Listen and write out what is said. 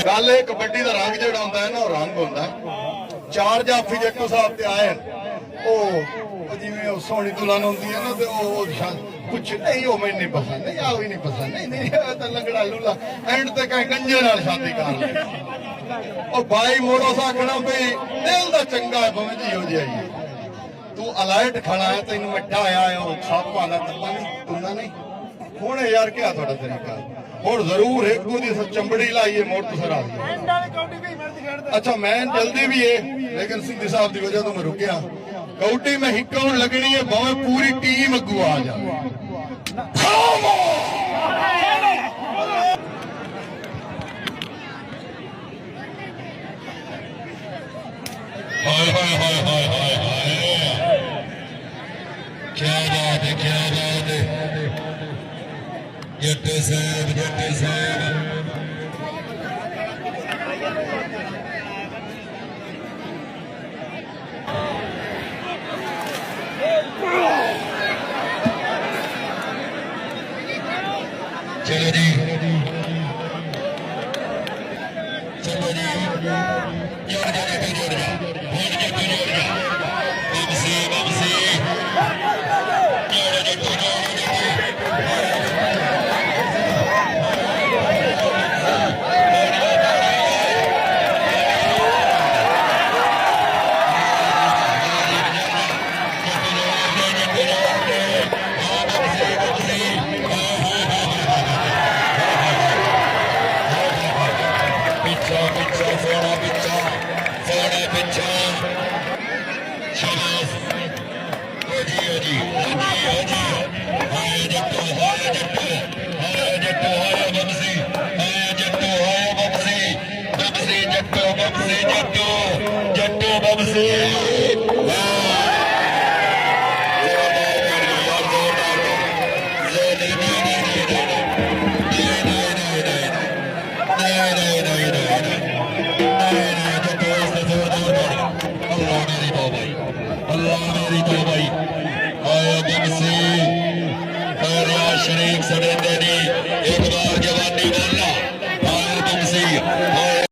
गल कबड्डी का रंग जो होंगे ना रंग होंगे चार जाफी जट्टू साहब से आए जिमें सोहनी दुल्हन होंगी है ना तो कुछ नहीं वो मैंने नहीं पसंद नहीं आ भी नहीं पसंद नहीं तो लंगड़ा लूला एंड तक गंजे नाल शादी कर ले भाई मोड़ो साखना भाई दिल का चंगा है भावे जी हो जाइए तू अलर्ट खड़ा है तेन मिठा आया है छाप पाना तब्बा नहीं तुंदा नहीं हुण यार क्या थोड़ा तरीका और जरूर एक चंबड़ी लाइए मोड़ तो सर अच्छा मैं जल्दी भी है लेकिन सिंधी साहब की वजह तो मैं रुकया कौटी में हिक्का लगनी है भावे पूरी टीम अगू आ जाए क्या बात है क्या बात है जट्टू साहब चलो जी चलो जी जोड़ जा जट्टू बमसी